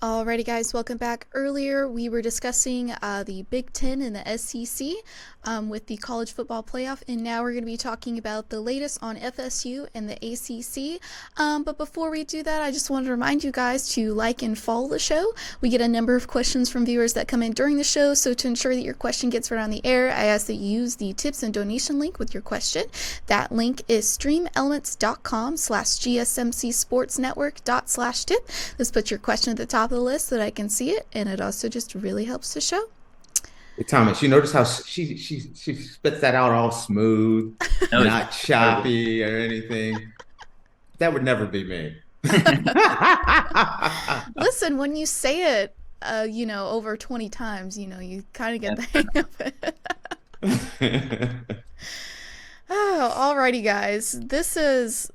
Alrighty, guys, welcome back. Earlier, we were discussing the Big Ten and the SEC with the college football playoff, and now we're going to be talking about the latest on FSU and the ACC. But before we do that, I just wanted to remind you guys to like and follow the show. We get a number of questions from viewers that come in during the show, so to ensure that your question gets read on the air, I ask that you use the tips and donation link with your question. That link is streamelements.com/gsmcsportsnetwork./tip. This puts your question at the top of the list so that I can see it, and it also just really helps the show. Hey, Thomas, you notice how she spits that out all smooth, No, not choppy or anything. That would never be me. Listen, when you say it, over 20 times, you kind of get the hang of it. Oh, alrighty, guys. This is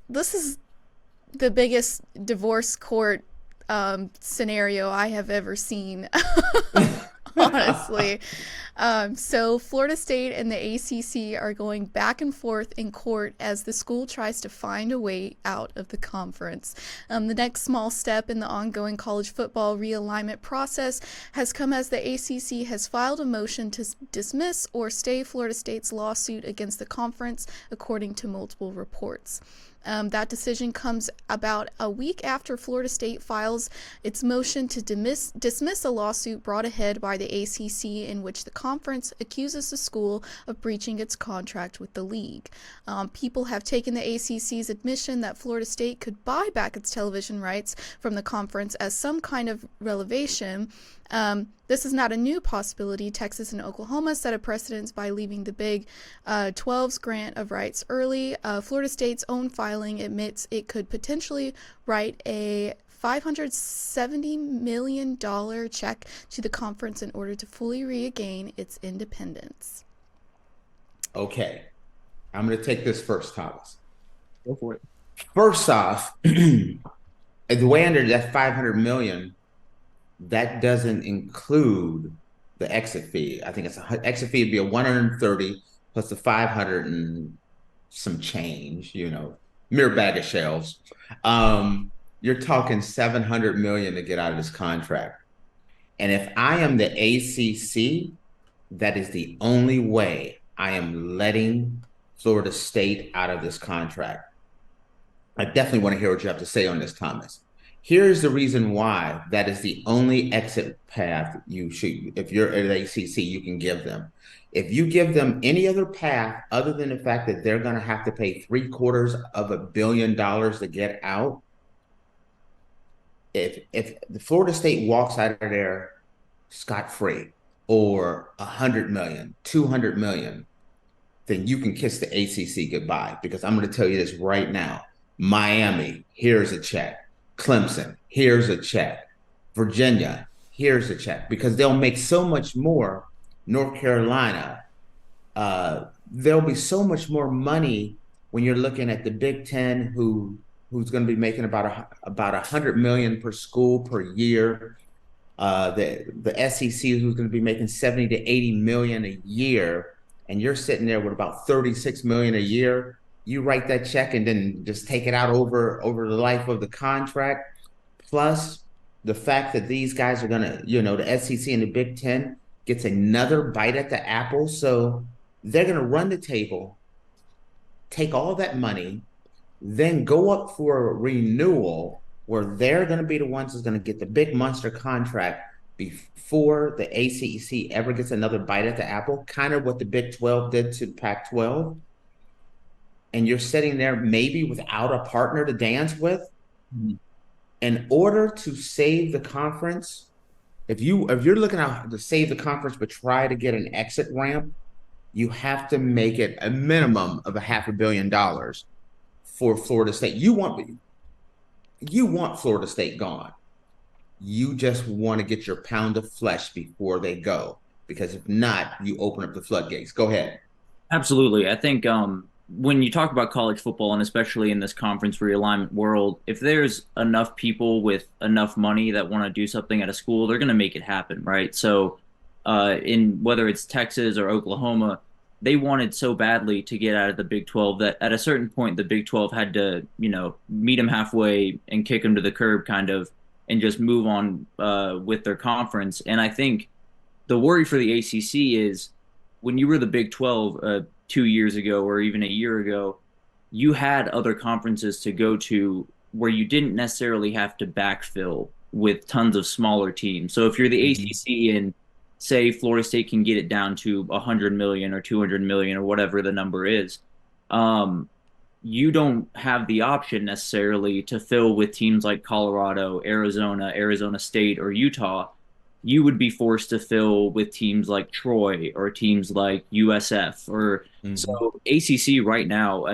the biggest divorce court scenario I have ever seen. Honestly. So Florida State and the ACC are going back and forth in court as the school tries to find a way out of the conference. The next small step in the ongoing college football realignment process has come as the ACC has filed a motion to dismiss or stay Florida State's lawsuit against the conference, according to multiple reports. That decision comes about a week after Florida State files its motion to dismiss a lawsuit brought ahead by the ACC in which the conference accuses the school of breaching its contract with the league. People have taken the ACC's admission that Florida State could buy back its television rights from the conference as some kind of relevation. This is not a new possibility. Texas and Oklahoma set a precedent by leaving the Big 12's grant of rights early. Florida State's own filing admits it could potentially write a $570 million check to the conference in order to fully regain its independence. Okay, I'm going to take this first, Thomas. go for it. First off, the way under that 500 million, that doesn't include the exit fee. I think exit fee would be a 130 plus the 500 and some change, mere bag of shells. You're talking 700 million to get out of this contract. And if I am the ACC, that is the only way I am letting Florida State out of this contract. I definitely want to hear what you have to say on this, Thomas. Here's the reason why that is the only exit path you should, if you're at ACC, you can give them. If you give them any other path other than the fact that they're going to have to pay $750 million to get out, if the Florida State walks out of there scot-free or 100 million, 200 million, then you can kiss the ACC goodbye. Because I'm going to tell you this right now. Miami, here's a check. Clemson, here's a check. Virginia, here's a check. Because they'll make so much more. North Carolina, there'll be so much more money when you're looking at the Big Ten, who's going to be making about 100 million per school per year. The SEC, who's going to be making 70 to 80 million a year, and you're sitting there with about 36 million a year. You write that check and then just take it out over the life of the contract. Plus the fact that these guys are going to, the SEC and the Big Ten gets another bite at the apple. So they're going to run the table, take all that money, then go up for a renewal where they're going to be the ones that's going to get the big monster contract before the ACC ever gets another bite at the apple, kind of what the Big 12 did to Pac-12. And you're sitting there maybe without a partner to dance with. In order to save the conference, if you're looking to save the conference but try to get an exit ramp, you have to make it a minimum of $500 million for Florida State. You want Florida State gone. You just want to get your pound of flesh before they go, because if not, you open up the floodgates. Go ahead. Absolutely. I think when you talk about college football, and especially in this conference realignment world, if there's enough people with enough money that want to do something at a school, they're going to make it happen, right? So in whether it's Texas or Oklahoma, they wanted so badly to get out of the Big 12 that at a certain point, the Big 12 had to, meet them halfway and kick them to the curb kind of. and just move on with their conference. And I think the worry for the ACC is when you were the Big 12 2 years ago or even a year ago, you had other conferences to go to where you didn't necessarily have to backfill with tons of smaller teams. So if you're the Mhm. ACC and say Florida State can get it down to 100 million or 200 million or whatever the number is, um, you don't have the option necessarily to fill with teams like Colorado, Arizona, Arizona State, or Utah. You would be forced to fill with teams like Troy or teams like USF. Or Mhm. so ACC right now,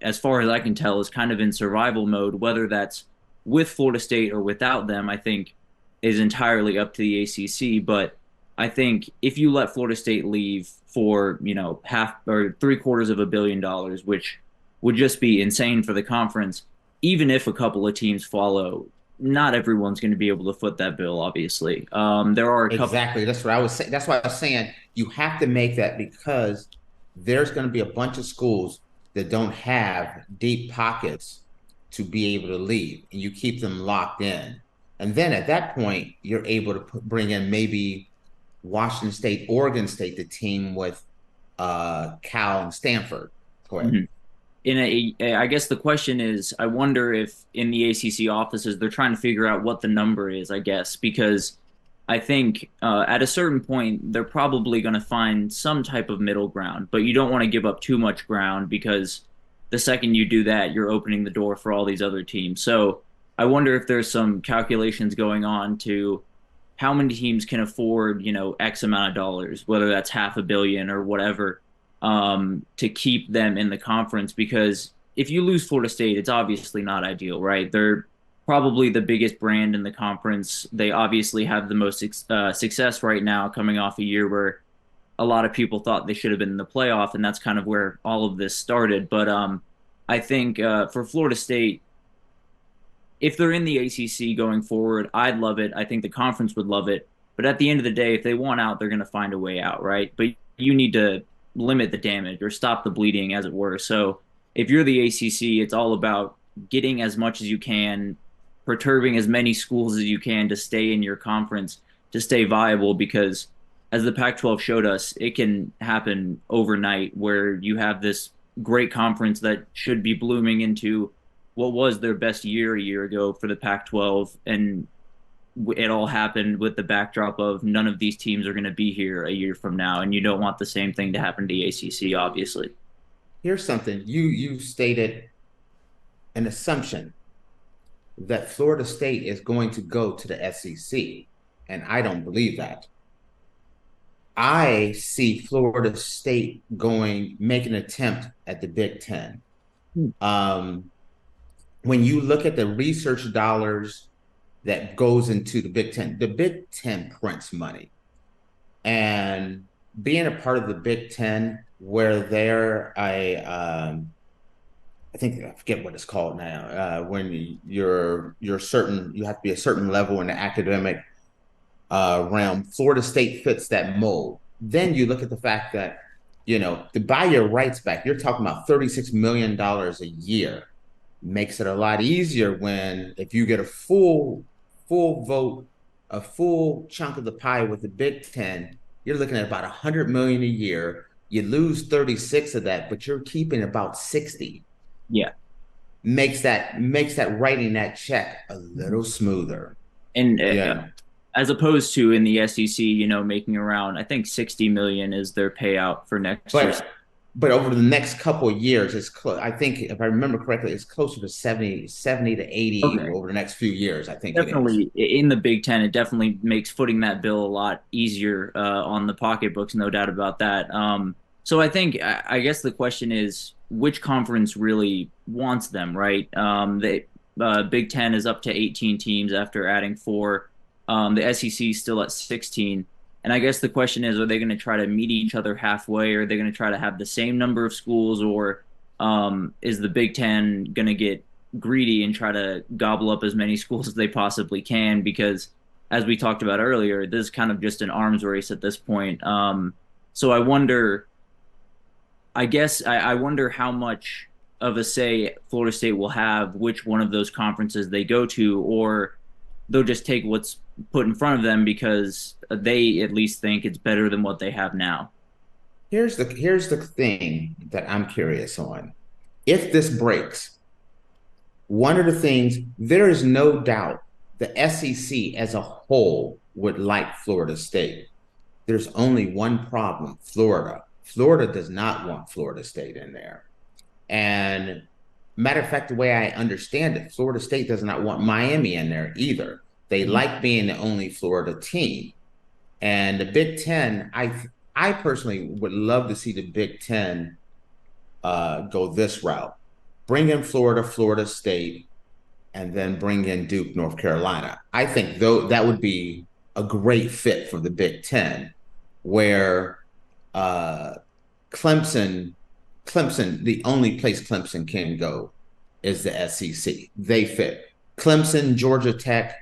as far as I can tell, is kind of in survival mode. Whether that's with Florida State or without them, I think is entirely up to the ACC. But I think if you let Florida State leave for, half or three-quarters of $1 billion, which would just be insane for the conference, even if a couple of teams follow, not everyone's going to be able to foot that bill, obviously. There are a couple. Exactly. That's what I was saying. That's why I was saying you have to make that because there's going to be a bunch of schools that don't have deep pockets to be able to leave, and you keep them locked in. And then at that point, you're able to bring in maybe Washington State, Oregon State, the team with Cal and Stanford. Go ahead. Mhm. I guess the question is, I wonder if in the ACC offices they're trying to figure out what the number is, I guess, because I think at a certain point they're probably going to find some type of middle ground, but you don't want to give up too much ground because the second you do that, you're opening the door for all these other teams. So I wonder if there's some calculations going on to how many teams can afford, X amount of dollars, whether that's half a billion or whatever, to keep them in the conference. Because if you lose Florida State, it's obviously not ideal, right? They're probably the biggest brand in the conference. They obviously have the most success right now, coming off a year where a lot of people thought they should have been in the playoff, and that's kind of where all of this started. But I think for Florida State, if they're in the ACC going forward, I'd love it. I think the conference would love it. But at the end of the day, if they want out, they're going to find a way out, right? But you need to limit the damage or stop the bleeding, as it were. So if you're the ACC, it's all about getting as much as you can, perturbing as many schools as you can to stay in your conference, to stay viable, because as the Pac-12 showed us, it can happen overnight where you have this great conference that should be blooming into what was their best year a year ago for the Pac-12, and it all happened with the backdrop of none of these teams are going to be here a year from now, and you don't want the same thing to happen to the ACC, obviously. Here's something you stated an assumption that Florida State is going to go to the SEC, and I don't believe that. I see Florida State make an attempt at the Big Ten. Hmm. When you look at the research dollars that goes into the Big Ten prints money. And being a part of the Big Ten, where I think I forget what it's called now. When you're certain, you have to be a certain level in the academic realm. Florida State fits that mold. Then you look at the fact that to buy your rights back, you're talking about $36 million a year. Makes it a lot easier when if you get a full vote, a full chunk of the pie with the Big Ten, you're looking at about 100 million a year. You lose 36 of that, but you're keeping about 60. Yeah. Makes that writing that check a little smoother. And Yeah. as opposed to in the SEC, making around, I think 60 million is their payout for next year. But over the next couple of years, it's close. I think if I remember correctly, it's closer to 70 to 80 Okay. over the next few years. I think Definitely in the Big Ten, it definitely makes footing that bill a lot easier on the pocketbooks, no doubt about that. So I think, I guess the question is, which conference really wants them, right? The Big Ten is up to 18 teams after adding four. The SEC is still at 16. And I guess the question is, are they going to try to meet each other halfway? Or are they going to try to have the same number of schools? Or is the Big Ten going to get greedy and try to gobble up as many schools as they possibly can? Because as we talked about earlier, this is kind of just an arms race at this point. So I wonder, I wonder how much of a say Florida State will have which one of those conferences they go to, or they'll just take what's put in front of them because they at least think it's better than what they have now. Here's the thing that I'm curious on. If this breaks, one of the things, there is no doubt the SEC as a whole would like Florida State. There's only one problem, Florida. Florida does not want Florida State in there. And matter of fact, the way I understand it, Florida State does not want Miami in there either. They like being the only Florida team. And the Big Ten, I personally would love to see the Big Ten go this route. Bring in Florida, Florida State, and then bring in Duke, North Carolina. I think though that would be a great fit for the Big Ten, where uh, Clemson, the only place Clemson can go is the SEC. They fit Clemson, Georgia Tech,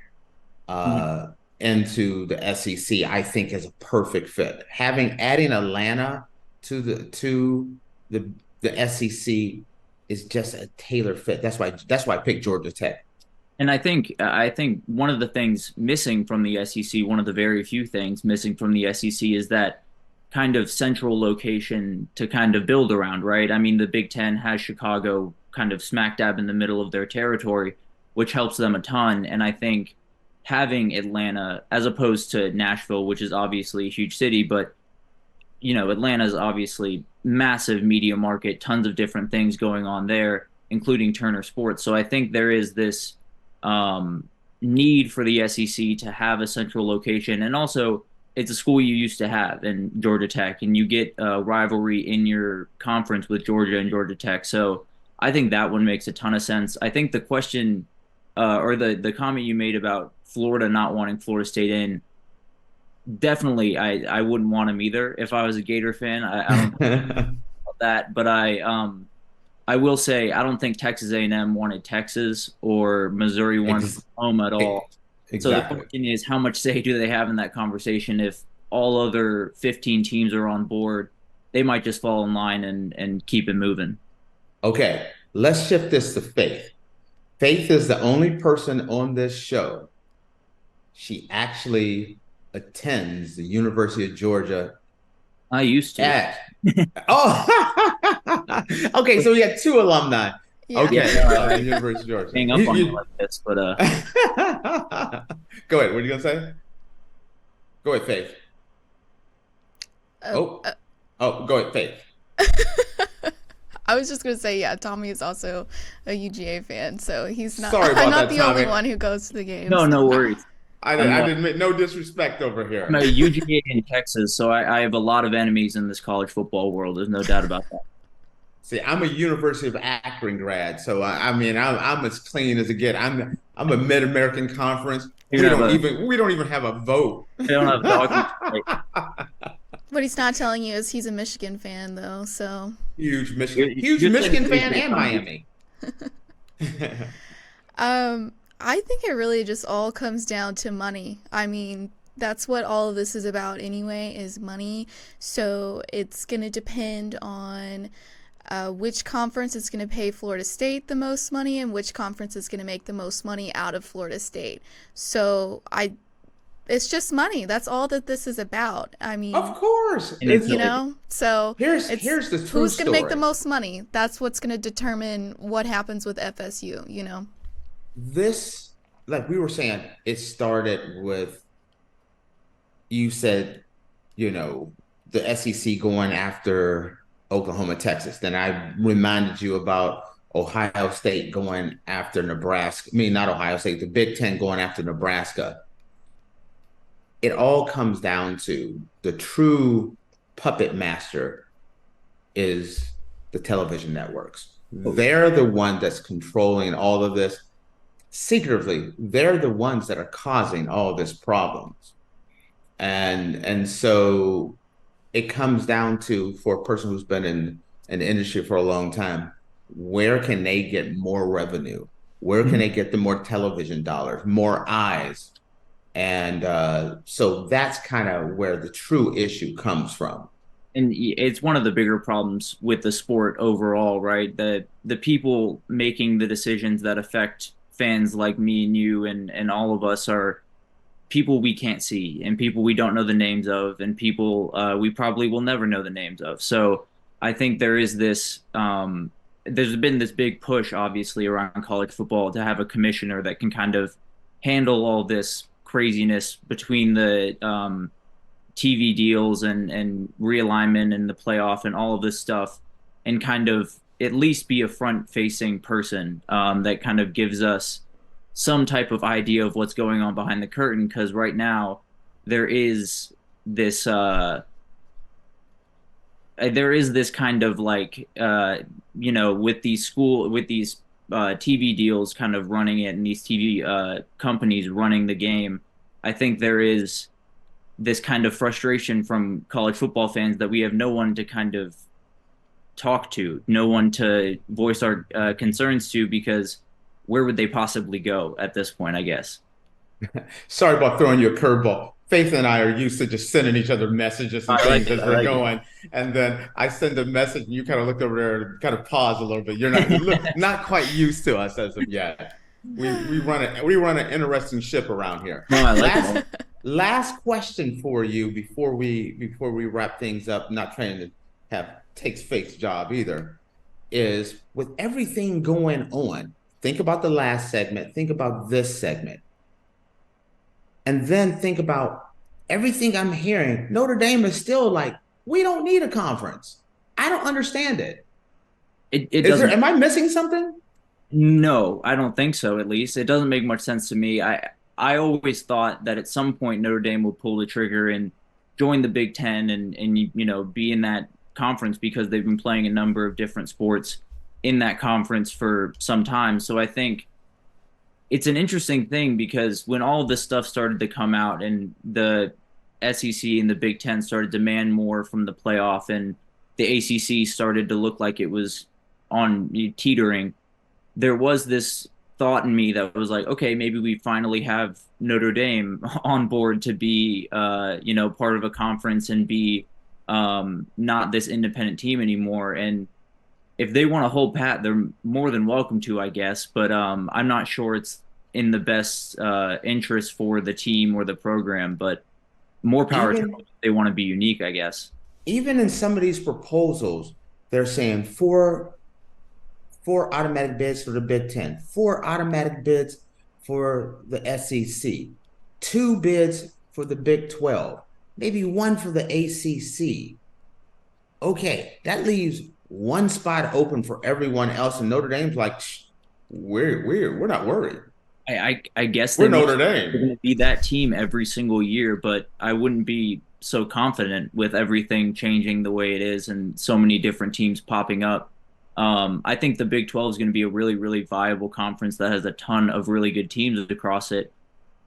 into the SEC. I think is a perfect fit. Adding Atlanta to the SEC is just a tailor fit. That's why I picked Georgia Tech. And I think one of the things missing from the SEC, one of the very few things missing from the SEC is that kind of central location to kind of build around, right? I mean, the Big Ten has Chicago kind of smack dab in the middle of their territory, which helps them a ton. And I think having Atlanta as opposed to Nashville, which is obviously a huge city, but Atlanta is obviously massive media market, tons of different things going on there, including Turner Sports. So I think there is this need for the SEC to have a central location, and also it's a school you used to have in Georgia Tech, and you get a rivalry in your conference with Georgia and Georgia Tech. So I think that one makes a ton of sense. I think the question or the comment you made about Florida not wanting Florida State in, definitely I wouldn't want him either if I was a Gator fan. I don't know about that, but I will say I don't think Texas A&M wanted Texas or Missouri wanted Oklahoma at all. Exactly. So the question is, how much say do they have in that conversation? If all other 15 teams are on board, they might just fall in line and keep it moving. Okay, let's shift this to Faith. Faith is the only person on this show. She actually attends the University of Georgia. I used to. Oh, okay. So we got two alumni. Yeah. Okay, University of Georgia. Hang up on me like this, but Go ahead. What are you gonna say? Go ahead, Faith. Go ahead, Faith. I was just gonna say, yeah, Tommy is also a UGA fan, so he's not. Sorry about I'm not that, the only Tommy. one who goes to the games. no worries. I didn't make no disrespect over here. I'm a UGA in Texas, so I have a lot of enemies in this college football world. There's no doubt about that. See, I'm a University of Akron grad, so I mean, I'm as clean as it get. I'm a Mid American Conference. We don't even have a vote. They don't have dog. What he's not telling you is he's a Michigan fan, though. So huge Michigan fan and Miami. I think it really just all comes down to money. I mean, that's what all of this is about anyway, is money. So it's going to depend on which conference is going to pay Florida State the most money and which conference is going to make the most money out of Florida State. So it's just money. That's all that this is about. I mean, of course, so here's the true who's going to make the story. most money. That's what's going to determine what happens with FSU, This, like we were saying, it started with, you said, the SEC going after Oklahoma, Texas. Then I reminded you about Ohio State going after Nebraska. I mean, not Ohio State, the Big Ten going after Nebraska. It all comes down to the true puppet master is the television networks. They're the one that's controlling all of this. Secretly, they're the ones that are causing all this problems. And so it comes down to, for a person who's been in the industry for a long time, where can they get more revenue? Where can they get the more television dollars, more eyes? And so that's kind of where the true issue comes from. And it's one of the bigger problems with the sport overall, right? The people making the decisions that affect fans like me and you and all of us are people we can't see and people we don't know the names of and people we probably will never know the names of. So I think there is this there's been this big push obviously around college football to have a commissioner that can kind of handle all this craziness between the TV deals and realignment and the playoff and all of this stuff, and kind of at least be a front facing person that kind of gives us some type of idea of what's going on behind the curtain. Because right now there is this kind of like with these TV deals kind of running it and these TV companies running the game. I think there is this kind of frustration from college football fans that we have no one to kind of talk to, no one to voice our concerns to, because where would they possibly go at this point, I guess. Sorry about throwing you a curveball. Faith and I are used to just sending each other messages and I like things it. as I we're like it. going. And then I send a message and you kind of look over there and kind of pause a little bit. You're not quite used to us as of yet. We run an interesting ship around here. No, I like Last it. last question for you before we wrap things up, not trying to have takes Faith's job either, is with everything going on, think about the last segment, think about this segment. And then think about everything I'm hearing. Notre Dame is still like, we don't need a conference. I don't understand it. It Is there, doesn't. am I missing something? No, I don't think so. At least it doesn't make much sense to me. I always thought that at some point Notre Dame would pull the trigger and join the Big Ten and be in that conference, because they've been playing a number of different sports in that conference for some time. So I think it's an interesting thing, because when all of this stuff started to come out and the SEC and the Big Ten started to demand more from the playoff, and the ACC started to look like it was on teetering, there was this thought in me that was like, okay, maybe we finally have Notre Dame on board to be, part of a conference and be not this independent team anymore. And if they want to hold pat, they're more than welcome to, I guess. But I'm not sure it's in the best interest for the team or the program. But more power to them Even if they want to be unique, I guess. even in some of these proposals, they're saying four automatic bids for the Big Ten, four automatic bids for the SEC, two bids for the Big 12, maybe one for the ACC. Okay, that leaves one spot open for everyone else, and Notre Dame's like, we're not worried. I guess We're they may Notre they're going Dame. to be that team every single year, but I wouldn't be so confident with everything changing the way it is and so many different teams popping up. I think the Big 12 is going to be a really, really viable conference that has a ton of really good teams across it.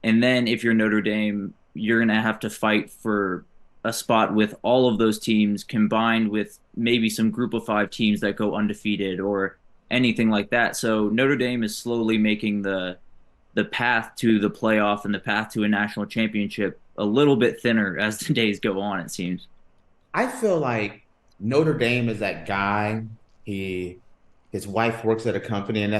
And then if you're Notre Dame, you're going to have to fight for a spot with all of those teams combined with maybe some group of five teams that go undefeated or anything like that. So Notre Dame is slowly making the path to the playoff and the path to a national championship a little bit thinner as the days go on, it seems. I feel like Notre Dame is that guy. He his wife works at a company, and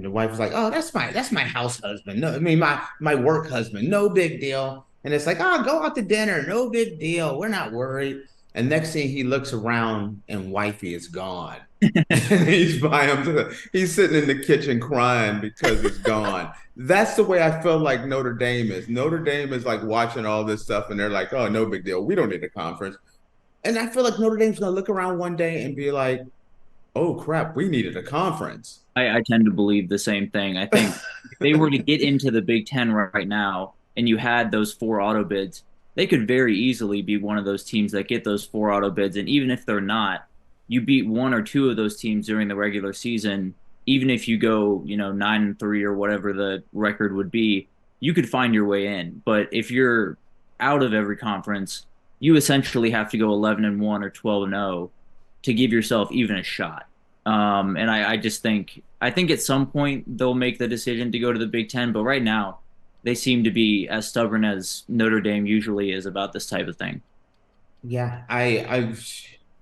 the wife was like, "Oh, that's my house husband. No, I mean my work husband. No big deal." And it's like, "Oh, go out to dinner. No big deal. We're not worried." And next thing he looks around, and wifey is gone. He's by himself. He's sitting in the kitchen crying because he's gone. That's the way I feel like Notre Dame is. Notre Dame is like watching all this stuff, and they're like, "Oh, no big deal. We don't need a conference." And I feel like Notre Dame's gonna look around one day and be like, "Oh crap, we needed a conference." I tend to believe the same thing. I think if they were to get into the Big Ten right now and you had those four auto bids, they could very easily be one of those teams that get those four auto bids. And even if they're not, you beat one or two of those teams during the regular season. Even if you go, 9-3 or whatever the record would be, you could find your way in. But if you're out of every conference, you essentially have to go 11-1 or 12-0 to give yourself even a shot. And I just think at some point they'll make the decision to go to the Big Ten, but right now they seem to be as stubborn as Notre Dame usually is about this type of thing. Yeah,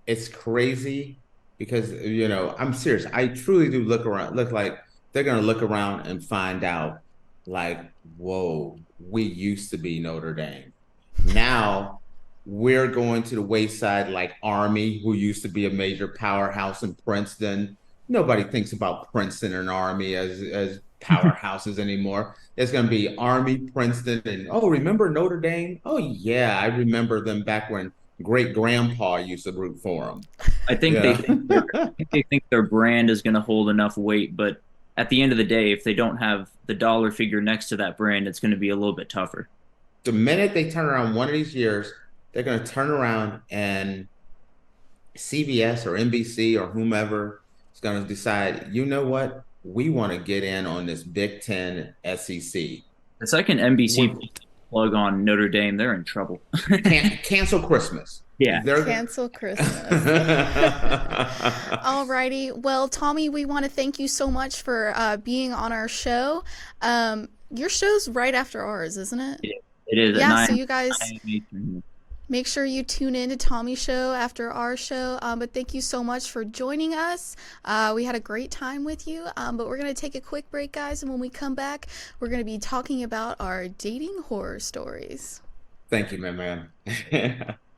it's crazy because I'm serious. I truly do look like they're going to look around and find out, like, whoa, we used to be Notre Dame. Now we're going to the wayside like Army, who used to be a major powerhouse in Princeton. Nobody thinks about Princeton and Army as powerhouses anymore. It's going to be Army, Princeton, and oh, remember Notre Dame? Oh yeah, I remember them back when great grandpa used to root for them. I think Yeah. they think their brand is going to hold enough weight, but at the end of the day, if they don't have the dollar figure next to that brand, it's going to be a little bit tougher. The minute they turn around one of these years, they're going to turn around and CBS or NBC or whomever is going to decide, you know what? We want to get in on this Big Ten SEC. The second NBC puts a plug on Notre Dame, they're in trouble. Cancel Christmas. Yeah. Cancel Christmas. Alrighty. Well, Tommy, we want to thank you so much for being on our show. Your show's right after ours, isn't it? It is. Yeah, so you guys make sure you tune in to Tommy's show after our show. But thank you so much for joining us. We had a great time with you. But we're going to take a quick break, guys. And when we come back, we're going to be talking about our dating horror stories. Thank you, man.